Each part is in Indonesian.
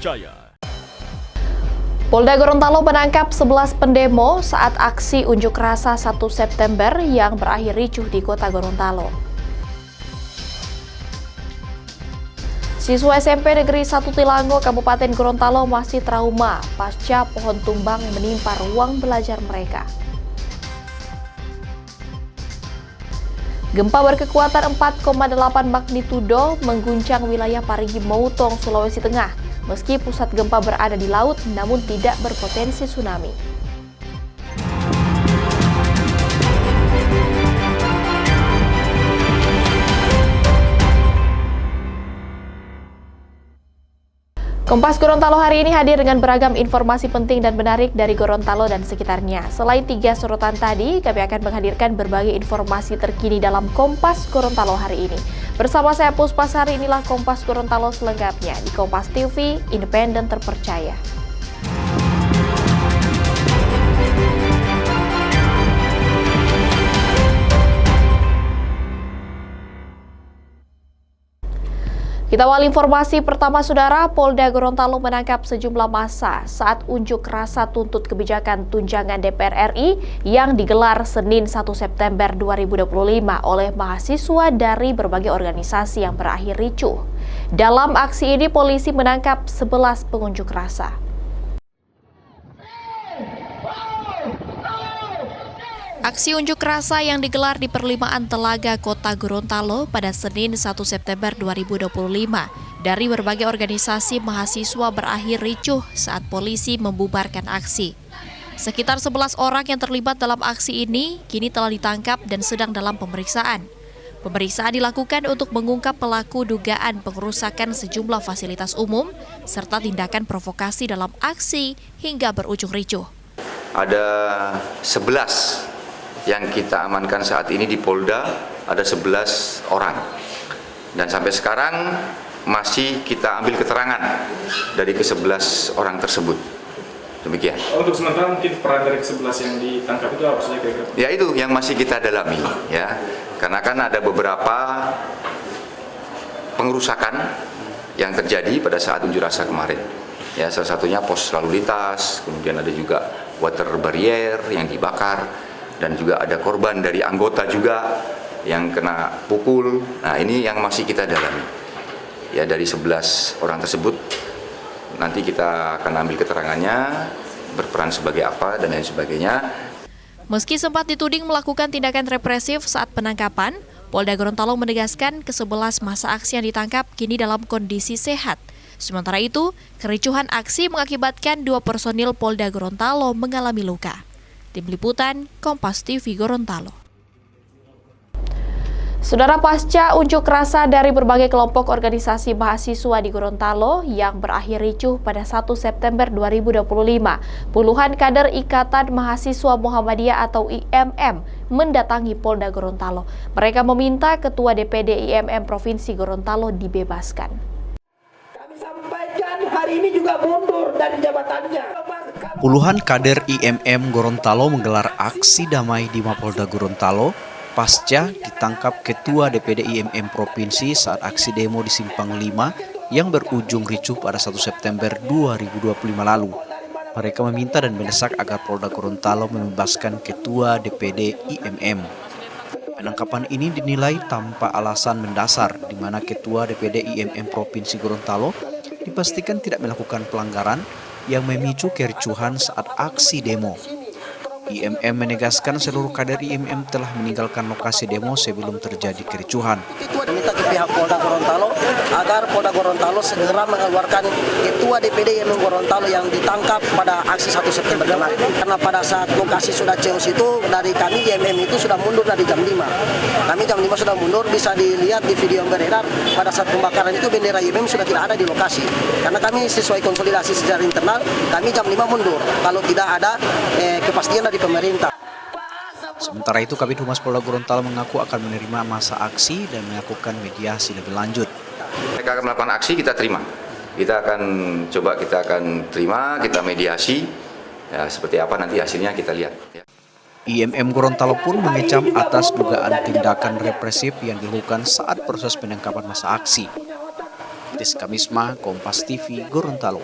terpercaya. Polda Gorontalo menangkap 11 pendemo saat aksi unjuk rasa 1 September yang berakhir ricuh di kota Gorontalo. Siswa SMP Negeri 1 Tilango, Kabupaten Gorontalo masih trauma pasca pohon tumbang menimpa ruang belajar mereka. Gempa berkekuatan 4,8 magnitudo mengguncang wilayah Parigi Motong, Sulawesi Tengah. Meski pusat gempa berada di laut, namun tidak berpotensi tsunami. Kompas Gorontalo hari ini hadir dengan beragam informasi penting dan menarik dari Gorontalo dan sekitarnya. Selain 3 sorotan tadi, kami akan menghadirkan berbagai informasi terkini dalam Kompas Gorontalo hari ini. Bersama saya Puspasari, inilah Kompas Gorontalo selengkapnya di Kompas TV, independen terpercaya. Kita awal informasi pertama, Saudara. Polda Gorontalo menangkap sejumlah massa saat unjuk rasa tuntut kebijakan tunjangan DPR RI yang digelar Senin 1 September 2025 oleh mahasiswa dari berbagai organisasi yang berakhir ricuh. Dalam aksi ini, polisi menangkap 11 pengunjuk rasa. Aksi unjuk rasa yang digelar di Perlimaan Telaga Kota Gorontalo pada Senin 1 September 2025 dari berbagai organisasi mahasiswa berakhir ricuh saat polisi membubarkan aksi. Sekitar 11 orang yang terlibat dalam aksi ini kini telah ditangkap dan sedang dalam pemeriksaan. Pemeriksaan dilakukan untuk mengungkap pelaku dugaan pengerusakan sejumlah fasilitas umum serta tindakan provokasi dalam aksi hingga berujung ricuh. Ada 11 yang kita amankan saat ini di Polda, ada 11 orang. Dan sampai sekarang masih kita ambil keterangan dari ke-11 orang tersebut. Demikian. Untuk sementara mungkin peran dari ke-11 yang ditangkap itu apa saja kira-kira? Ya, itu yang masih kita dalami ya. Karena kan ada beberapa pengerusakan yang terjadi pada saat unjuk rasa kemarin. Ya, salah satunya pos lalu lintas, kemudian ada juga water barrier yang dibakar. Dan juga ada korban dari anggota juga yang kena pukul. Nah, ini yang masih kita dalami. Ya, dari 11 orang tersebut nanti kita akan ambil keterangannya, berperan sebagai apa dan lain sebagainya. Meski sempat dituding melakukan tindakan represif saat penangkapan, Polda Gorontalo menegaskan ke-11 massa aksi yang ditangkap kini dalam kondisi sehat. Sementara itu, kericuhan aksi mengakibatkan 2 personil Polda Gorontalo mengalami luka. Tim Liputan, Kompas TV Gorontalo. Saudara, pasca unjuk rasa dari berbagai kelompok organisasi mahasiswa di Gorontalo yang berakhir ricuh pada 1 September 2025, puluhan kader Ikatan Mahasiswa Muhammadiyah atau IMM mendatangi Polda Gorontalo. Mereka meminta Ketua DPD IMM Provinsi Gorontalo dibebaskan. Kami sampaikan hari ini juga mundur dari jabatannya. Puluhan kader IMM Gorontalo menggelar aksi damai di Mapolda Gorontalo pasca ditangkap Ketua DPD IMM Provinsi saat aksi demo di Simpang 5 yang berujung ricuh pada 1 September 2025 lalu. Mereka meminta dan mendesak agar Polda Gorontalo membebaskan Ketua DPD IMM. Penangkapan ini dinilai tanpa alasan mendasar, di mana Ketua DPD IMM Provinsi Gorontalo dipastikan tidak melakukan pelanggaran yang memicu kericuhan saat aksi demo. IMM menegaskan seluruh kader IMM telah meninggalkan lokasi demo sebelum terjadi kericuhan. Minta ke pihak Polda Gorontalo agar Polda Gorontalo segera mengeluarkan Ketua DPD IMM Gorontalo yang ditangkap pada aksi 1 September kemarin. Karena pada saat lokasi sudah chaos itu, dari kami IMM itu sudah mundur dari jam 5. Kami jam 5 sudah mundur, bisa dilihat di video yang beredar. Pada saat pembakaran itu bendera IMM sudah tidak ada di lokasi. Karena kami sesuai konsolidasi secara internal, kami jam 5 mundur kalau tidak ada kepastian dari pemerintah. Sementara itu, Kabid Humas Polda Gorontalo mengaku akan menerima masa aksi dan melakukan mediasi lebih lanjut. Mereka akan melakukan aksi, kita terima. Kita akan terima, kita mediasi. Ya, seperti apa nanti hasilnya kita lihat. IMM Gorontalo pun mengecam atas dugaan tindakan represif yang dilakukan saat proses penangkapan masa aksi. Rizka Misma, Kompas TV, Gorontalo.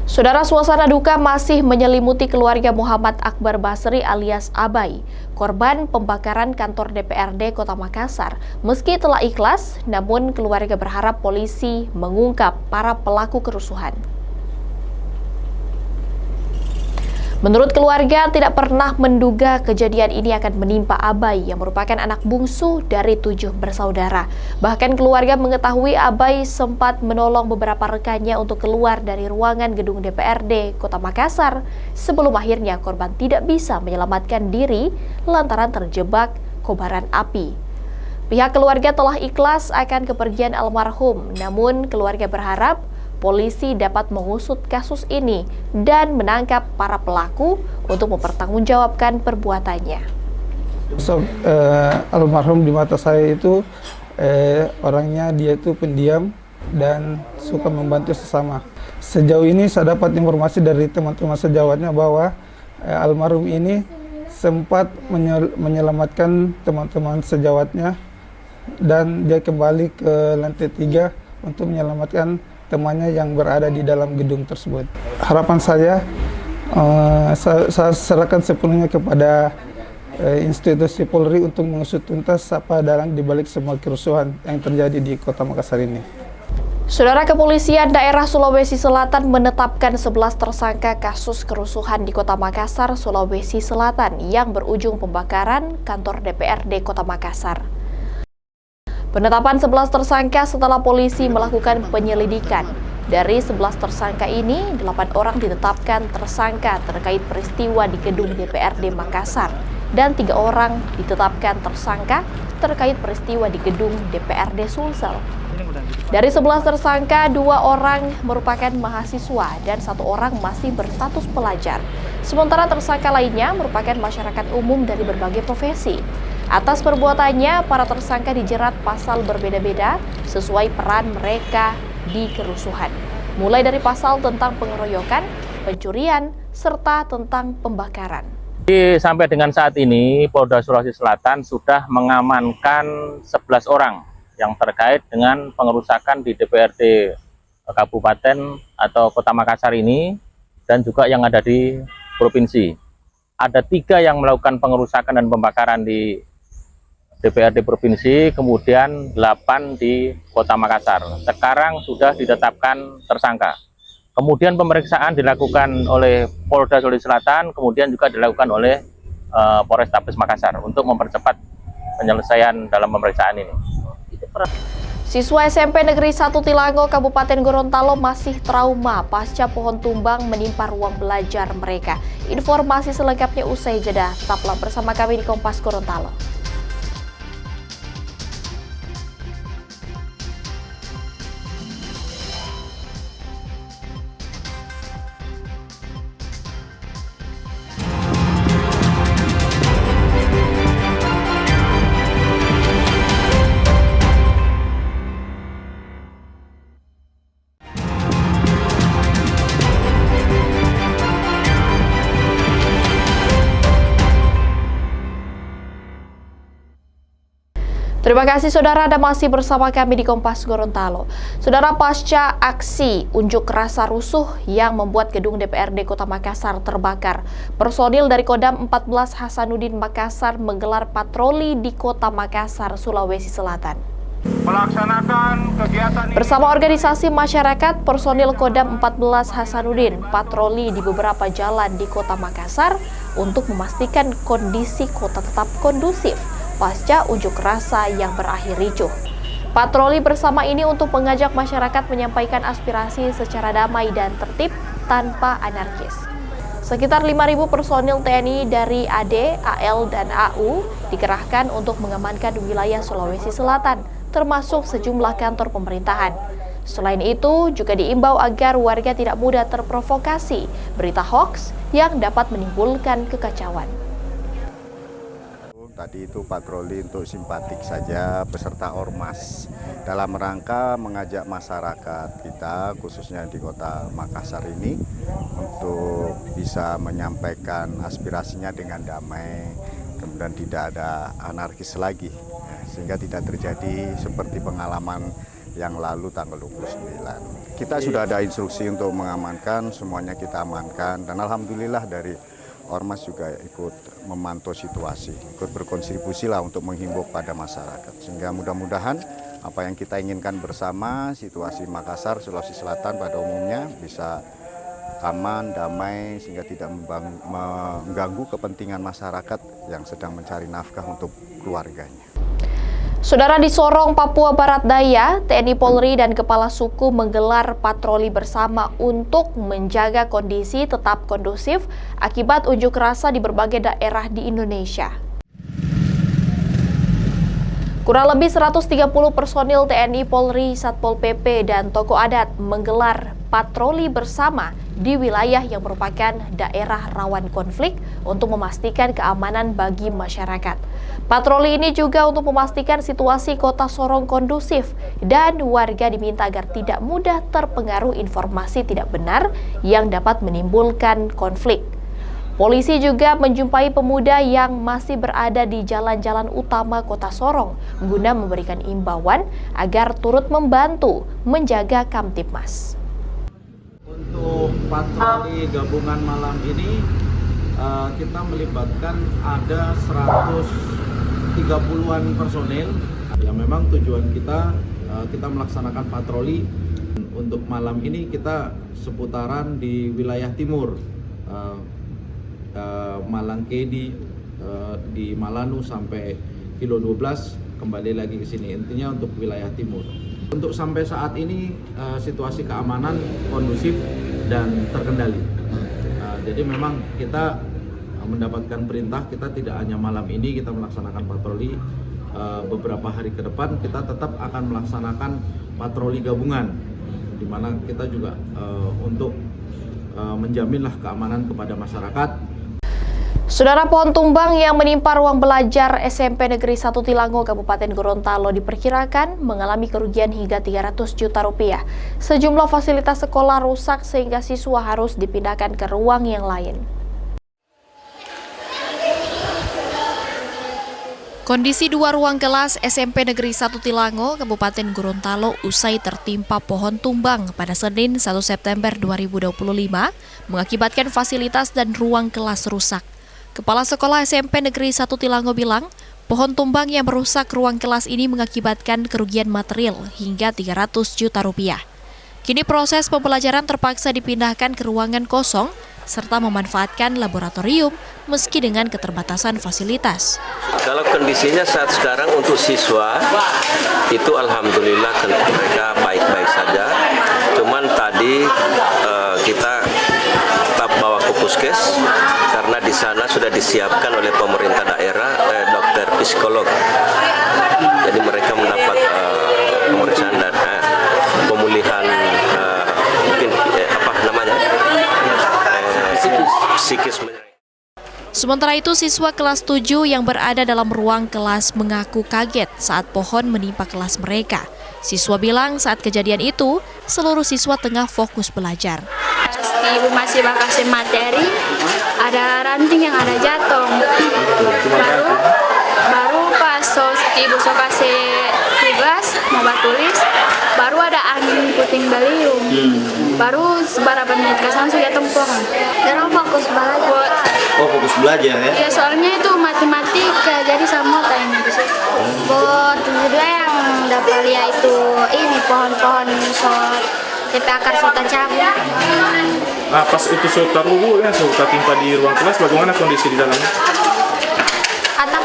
Saudara, suasana duka masih menyelimuti keluarga Muhammad Akbar Basri alias Abai, korban pembakaran kantor DPRD Kota Makassar. Meski telah ikhlas, namun keluarga berharap polisi mengungkap para pelaku kerusuhan. Menurut keluarga, tidak pernah menduga kejadian ini akan menimpa Abai yang merupakan anak bungsu dari 7 bersaudara. Bahkan keluarga mengetahui Abai sempat menolong beberapa rekannya untuk keluar dari ruangan gedung DPRD Kota Makassar sebelum akhirnya korban tidak bisa menyelamatkan diri lantaran terjebak kobaran api. Pihak keluarga telah ikhlas akan kepergian almarhum, namun keluarga berharap polisi dapat mengusut kasus ini dan menangkap para pelaku untuk mempertanggungjawabkan perbuatannya. Almarhum di mata saya itu orangnya dia itu pendiam dan suka membantu sesama. Sejauh ini saya dapat informasi dari teman-teman sejawatnya bahwa almarhum ini sempat menyelamatkan teman-teman sejawatnya dan dia kembali ke lantai 3 untuk menyelamatkan temannya yang berada di dalam gedung tersebut. Harapan saya serahkan sepenuhnya kepada institusi Polri untuk mengusut tuntas apa dalang dibalik semua kerusuhan yang terjadi di Kota Makassar ini. Saudara, Kepolisian Daerah Sulawesi Selatan menetapkan 11 tersangka kasus kerusuhan di Kota Makassar, Sulawesi Selatan yang berujung pembakaran kantor DPRD Kota Makassar. Penetapan 11 tersangka setelah polisi melakukan penyelidikan. Dari 11 tersangka ini, 8 orang ditetapkan tersangka terkait peristiwa di gedung DPRD Makassar dan 3 orang ditetapkan tersangka terkait peristiwa di gedung DPRD Sulsel. Dari 11 tersangka, 2 orang merupakan mahasiswa dan 1 orang masih berstatus pelajar. Sementara tersangka lainnya merupakan masyarakat umum dari berbagai profesi. Atas perbuatannya, para tersangka dijerat pasal berbeda-beda sesuai peran mereka di kerusuhan. Mulai dari pasal tentang pengeroyokan, pencurian, serta tentang pembakaran. Sampai dengan saat ini, Polda Sulawesi Selatan sudah mengamankan 11 orang yang terkait dengan pengerusakan di DPRD Kabupaten atau Kota Makassar ini dan juga yang ada di provinsi. Ada 3 yang melakukan pengerusakan dan pembakaran di DPRD Provinsi, kemudian 8 di Kota Makassar. Sekarang sudah ditetapkan tersangka. Kemudian pemeriksaan dilakukan oleh Polda Sulawesi Selatan, kemudian juga dilakukan oleh Polrestabes Makassar untuk mempercepat penyelesaian dalam pemeriksaan ini. Siswa SMP Negeri 1 Tilango, Kabupaten Gorontalo masih trauma pasca pohon tumbang menimpa ruang belajar mereka. Informasi selengkapnya usai jeda. Tetaplah bersama kami di Kompas Gorontalo. Terima kasih saudara, Anda masih bersama kami di Kompas Gorontalo. Saudara, pasca aksi unjuk rasa rusuh yang membuat gedung DPRD Kota Makassar terbakar, personil dari Kodam 14 Hasanuddin Makassar menggelar patroli di Kota Makassar, Sulawesi Selatan. Melaksanakan kegiatan ini bersama organisasi masyarakat, personil Kodam 14 Hasanuddin patroli di beberapa jalan di Kota Makassar untuk memastikan kondisi kota tetap kondusif pasca unjuk rasa yang berakhir ricuh. Patroli bersama ini untuk mengajak masyarakat menyampaikan aspirasi secara damai dan tertib tanpa anarkis. Sekitar 5.000 personil TNI dari AD, AL, dan AU dikerahkan untuk mengamankan wilayah Sulawesi Selatan, termasuk sejumlah kantor pemerintahan. Selain itu, juga diimbau agar warga tidak mudah terprovokasi berita hoaks yang dapat menimbulkan kekacauan. Tadi itu patroli untuk simpatik saja beserta ormas dalam rangka mengajak masyarakat kita khususnya di Kota Makassar ini untuk bisa menyampaikan aspirasinya dengan damai, kemudian tidak ada anarkis lagi, sehingga tidak terjadi seperti pengalaman yang lalu tanggal 29. Kita sudah ada instruksi untuk mengamankan, semuanya kita amankan, dan alhamdulillah dari Ormas juga ikut memantau situasi, ikut berkontribusi lah untuk menghimbau pada masyarakat. Sehingga mudah-mudahan apa yang kita inginkan bersama, situasi Makassar, Sulawesi Selatan pada umumnya bisa aman, damai, sehingga tidak mengganggu kepentingan masyarakat yang sedang mencari nafkah untuk keluarganya. Saudara, di Sorong, Papua Barat Daya, TNI Polri dan Kepala Suku menggelar patroli bersama untuk menjaga kondisi tetap kondusif akibat unjuk rasa di berbagai daerah di Indonesia. Kurang lebih 130 personil TNI Polri, Satpol PP, dan tokoh adat menggelar patroli bersama di wilayah yang merupakan daerah rawan konflik untuk memastikan keamanan bagi masyarakat. Patroli ini juga untuk memastikan situasi Kota Sorong kondusif dan warga diminta agar tidak mudah terpengaruh informasi tidak benar yang dapat menimbulkan konflik. Polisi juga menjumpai pemuda yang masih berada di jalan-jalan utama Kota Sorong guna memberikan imbauan agar turut membantu menjaga Kamtibmas. Untuk patroli gabungan malam ini kita melibatkan ada 130-an personel. Ya, memang tujuan kita melaksanakan patroli. Untuk malam ini kita seputaran di wilayah timur, Malangkedi, di Malanu sampai kilo 12 kembali lagi ke sini. Intinya untuk wilayah timur. Untuk sampai saat ini situasi keamanan kondusif dan terkendali. Jadi memang kita mendapatkan perintah, kita tidak hanya malam ini kita melaksanakan patroli, beberapa hari ke depan kita tetap akan melaksanakan patroli gabungan, di mana kita juga untuk menjaminlah keamanan kepada masyarakat. Saudara, pohon tumbang yang menimpa ruang belajar SMP Negeri 1 Tilango, Kabupaten Gorontalo diperkirakan mengalami kerugian hingga 300 juta rupiah. Sejumlah fasilitas sekolah rusak sehingga siswa harus dipindahkan ke ruang yang lain. Kondisi dua ruang kelas SMP Negeri 1 Tilango, Kabupaten Gorontalo usai tertimpa pohon tumbang pada Senin 1 September 2025 mengakibatkan fasilitas dan ruang kelas rusak. Kepala Sekolah SMP Negeri 1 Tilango bilang, pohon tumbang yang merusak ruang kelas ini mengakibatkan kerugian material hingga 300 juta rupiah. Kini proses pembelajaran terpaksa dipindahkan ke ruangan kosong serta memanfaatkan laboratorium meski dengan keterbatasan fasilitas. Kalau kondisinya saat sekarang untuk siswa itu alhamdulillah mereka baik-baik saja. Cuman tadi kita tetap bawa ke puskes karena di sana sudah disiapkan oleh pemerintah daerah dokter psikolog. Jadi mereka mendapat pemeriksaan dan pemulihan mungkin psikis. Sementara itu, siswa kelas 7 yang berada dalam ruang kelas mengaku kaget saat pohon menimpa kelas mereka. Siswa bilang saat kejadian itu, seluruh siswa tengah fokus belajar. Ibu masih kasih materi, ada ranting yang ada jatuh. Baru pas ibu kasih tugas, mau tulis, baru ada angin puting beliung. Baru beberapa menit kesan sudah tempohan. Dan fokus belajar. Oh, fokus belajar ya? Ya, soalnya itu matematika, jadi sama tanya di situ. Buat kedua yang dapat lihat itu ini pohon-pohon tapi akar sota cabut. Nah, pas itu sota rubuh ya, sota timpa di ruang kelas, bagaimana kondisi di dalamnya? Atap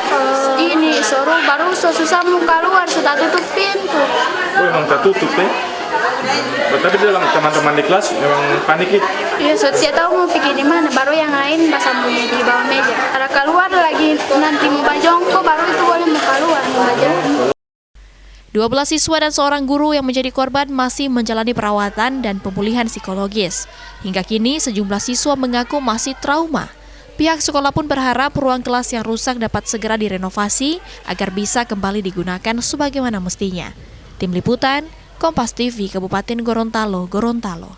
ini suruh baru susah mau keluar, sudah tutup pintu. Oh, emang tertutup ya? Tapi dalam teman-teman di kelas memang panik itu? Iya, saya tahu mau pergi di mana, baru yang lain pas sambungnya di bawah meja. Ada keluar lagi nanti mau bajongko, baru itu boleh mau keluar mau bajongko. 12 siswa dan seorang guru yang menjadi korban masih menjalani perawatan dan pemulihan psikologis. Hingga kini sejumlah siswa mengaku masih trauma. Pihak sekolah pun berharap ruang kelas yang rusak dapat segera direnovasi agar bisa kembali digunakan sebagaimana mestinya. Tim Liputan, Kompas TV, Kabupaten Gorontalo, Gorontalo.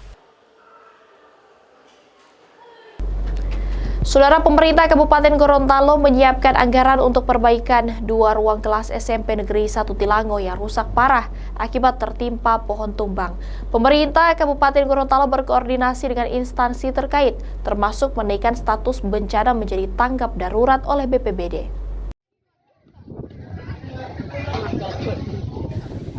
Saudara, pemerintah Kabupaten Gorontalo menyiapkan anggaran untuk perbaikan 2 ruang kelas SMP Negeri 1 Tilango yang rusak parah akibat tertimpa pohon tumbang. Pemerintah Kabupaten Gorontalo berkoordinasi dengan instansi terkait, termasuk menaikkan status bencana menjadi tanggap darurat oleh BPBD.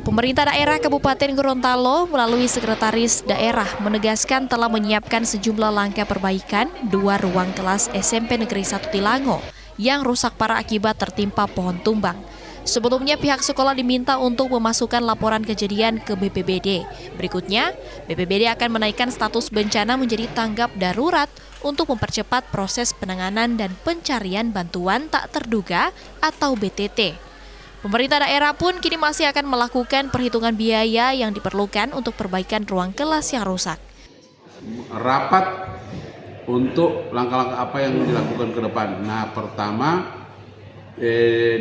Pemerintah daerah Kabupaten Gorontalo melalui Sekretaris Daerah menegaskan telah menyiapkan sejumlah langkah perbaikan 2 ruang kelas SMP Negeri 1 Tilango yang rusak parah akibat tertimpa pohon tumbang. Sebelumnya pihak sekolah diminta untuk memasukkan laporan kejadian ke BPBD. Berikutnya, BPBD akan menaikkan status bencana menjadi tanggap darurat untuk mempercepat proses penanganan dan pencarian bantuan tak terduga atau BTT. Pemerintah daerah pun kini masih akan melakukan perhitungan biaya yang diperlukan untuk perbaikan ruang kelas yang rusak. Rapat untuk langkah-langkah apa yang dilakukan ke depan. Nah, pertama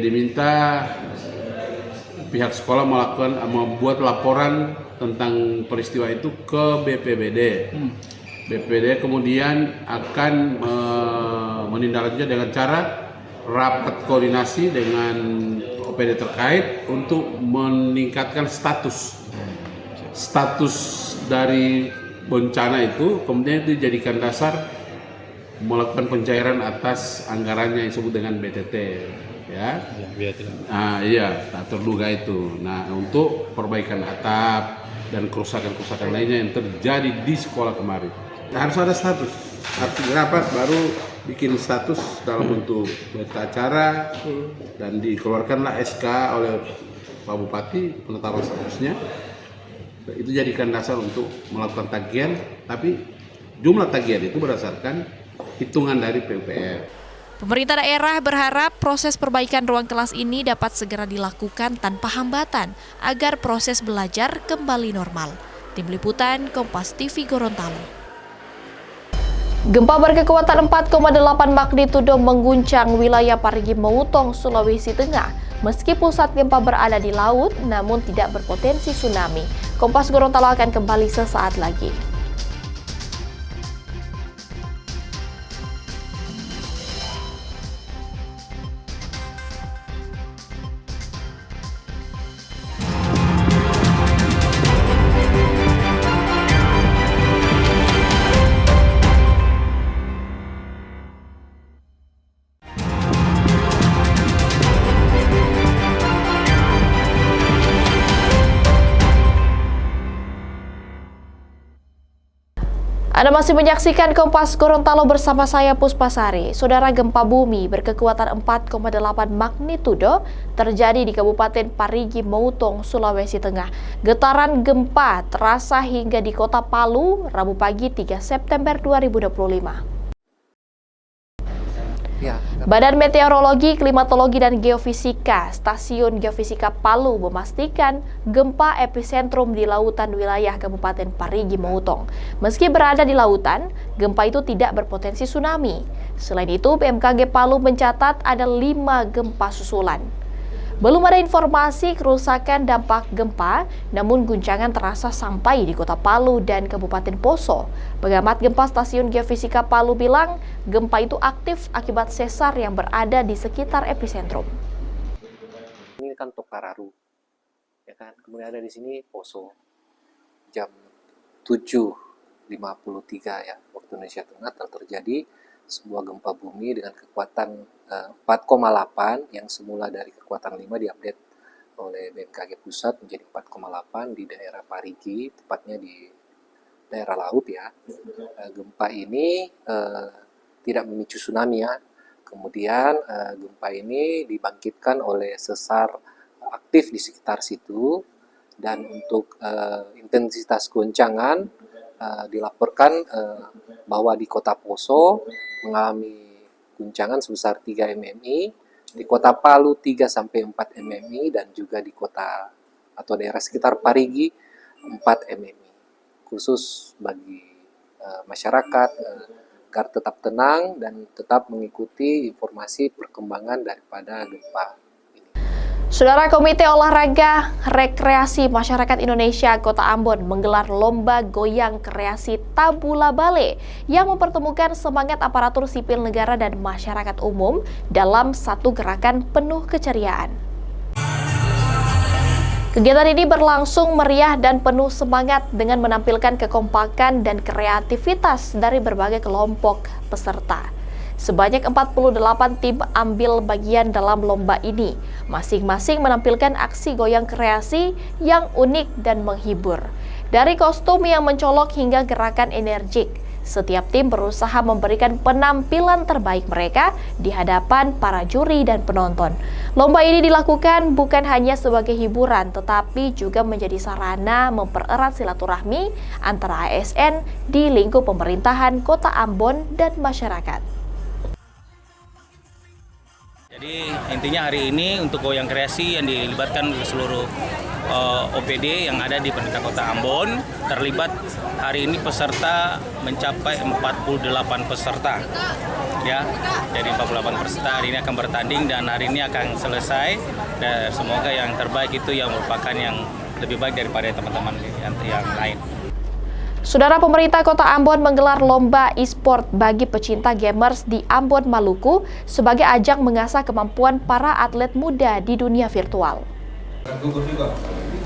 diminta pihak sekolah membuat laporan tentang peristiwa itu ke BPBD. BPBD kemudian akan menindaklanjuti dengan cara rapat koordinasi dengan OPD terkait untuk meningkatkan status dari bencana itu, kemudian itu dijadikan dasar melakukan pencairan atas anggarannya yang disebut dengan BTT, ya. Tak terduga itu. Nah, untuk perbaikan atap dan kerusakan-kerusakan lainnya yang terjadi di sekolah kemarin. Harus ada status, harus rapat baru bikin status dalam bentuk berita acara dan dikeluarkanlah SK oleh Pak Bupati penetapan statusnya. Itu jadikan dasar untuk melakukan tagihan, tapi jumlah tagihan itu berdasarkan hitungan dari PUPR. Pemerintah daerah berharap proses perbaikan ruang kelas ini dapat segera dilakukan tanpa hambatan agar proses belajar kembali normal. Tim Liputan Kompas TV Gorontalo. Gempa berkekuatan 4,8 magnitudo mengguncang wilayah Parigi Motong, Sulawesi Tengah. Meski pusat gempa berada di laut, namun tidak berpotensi tsunami. Kompas Gorontalo akan kembali sesaat lagi. Anda masih menyaksikan Kompas Gorontalo bersama saya Puspasari. Saudara, gempa bumi berkekuatan 4,8 magnitudo terjadi di Kabupaten Parigi Motong, Sulawesi Tengah. Getaran gempa terasa hingga di Kota Palu, Rabu pagi 3 September 2025. Badan Meteorologi, Klimatologi, dan Geofisika Stasiun Geofisika Palu memastikan gempa epicentrum di lautan wilayah Kabupaten Parigi Motong. Meski berada di lautan, gempa itu tidak berpotensi tsunami. Selain itu, BMKG Palu mencatat ada 5 gempa susulan. Belum ada informasi kerusakan dampak gempa, namun guncangan terasa sampai di Kota Palu dan Kabupaten Poso. Pengamat gempa Stasiun Geofisika Palu bilang, gempa itu aktif akibat sesar yang berada di sekitar epicentrum. Ini kan Tokararu, ya kan? Kemudian ada di sini Poso. Jam 7.53 ya waktu Indonesia Tengah terjadi sebuah gempa bumi dengan kekuatan 4,8 yang semula dari kekuatan 5 diupdate oleh BMKG Pusat menjadi 4,8 di daerah Parigi, tepatnya di daerah laut ya. Gempa ini tidak memicu tsunami ya. Kemudian gempa ini dibangkitkan oleh sesar aktif di sekitar situ, dan untuk intensitas goncangan dilaporkan bahwa di Kota Poso mengalami guncangan sebesar 3 mmi, di Kota Palu 3-4 mmi, dan juga di kota atau daerah sekitar Parigi 4 mmi. Khusus bagi masyarakat agar tetap tenang dan tetap mengikuti informasi perkembangan daripada gempa ini. Saudara, Komite Olahraga Rekreasi Masyarakat Indonesia Kota Ambon menggelar lomba goyang kreasi Tabula Bale yang mempertemukan semangat aparatur sipil negara dan masyarakat umum dalam satu gerakan penuh keceriaan. Kegiatan ini berlangsung meriah dan penuh semangat dengan menampilkan kekompakan dan kreativitas dari berbagai kelompok peserta. Sebanyak 48 tim ambil bagian dalam lomba ini. Masing-masing menampilkan aksi goyang kreasi yang unik dan menghibur. Dari kostum yang mencolok hingga gerakan energik, setiap tim berusaha memberikan penampilan terbaik mereka di hadapan para juri dan penonton. Lomba ini dilakukan bukan hanya sebagai hiburan, tetapi juga menjadi sarana mempererat silaturahmi antara ASN di lingkup pemerintahan Kota Ambon dan masyarakat. Jadi intinya hari ini untuk goyang kreasi yang dilibatkan seluruh OPD yang ada di pemerintah Kota Ambon. Terlibat hari ini peserta mencapai 48 peserta. Ya, jadi 48 peserta hari ini akan bertanding dan hari ini akan selesai. Dan semoga yang terbaik itu yang merupakan yang lebih baik daripada teman-teman yang lain. Saudara, pemerintah Kota Ambon menggelar lomba e-sport bagi pecinta gamers di Ambon, Maluku sebagai ajang mengasah kemampuan para atlet muda di dunia virtual.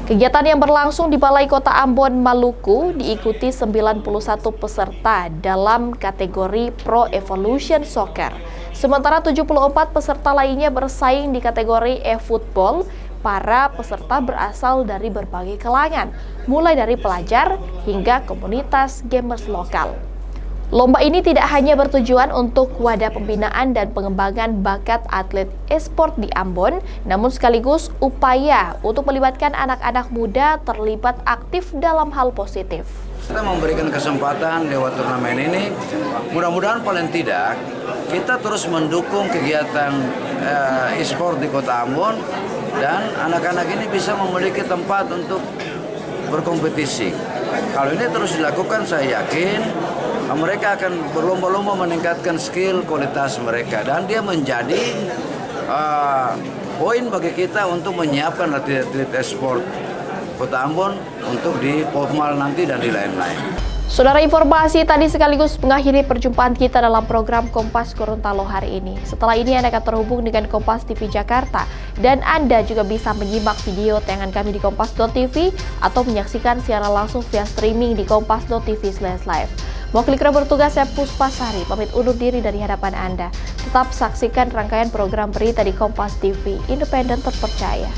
Kegiatan yang berlangsung di Balai Kota Ambon, Maluku diikuti 91 peserta dalam kategori Pro Evolution Soccer. Sementara 74 peserta lainnya bersaing di kategori e-football. Para peserta berasal dari berbagai kalangan, mulai dari pelajar hingga komunitas gamers lokal. Lomba ini tidak hanya bertujuan untuk wadah pembinaan dan pengembangan bakat atlet e-sport di Ambon, namun sekaligus upaya untuk melibatkan anak-anak muda terlibat aktif dalam hal positif. Kita memberikan kesempatan lewat turnamen ini, mudah-mudahan paling tidak kita terus mendukung kegiatan e-sport di Kota Ambon dan anak-anak ini bisa memiliki tempat untuk berkompetisi. Kalau ini terus dilakukan, saya yakin mereka akan berlomba-lomba meningkatkan skill kualitas mereka dan dia menjadi poin bagi kita untuk menyiapkan atlet-atlet e-sport Kota Ambon untuk di Popmal nanti dan di lain-lain. Saudara, informasi tadi sekaligus mengakhiri perjumpaan kita dalam program Kompas Gorontalo hari ini. Setelah ini Anda akan terhubung dengan Kompas TV Jakarta dan Anda juga bisa menyimak video tayangan kami di kompas.tv atau menyaksikan siaran langsung via streaming di kompas.tv/live. Mewakili bertugas saya Puspasari, pamit undur diri dari hadapan Anda. Tetap saksikan rangkaian program berita di Kompas TV, independen terpercaya.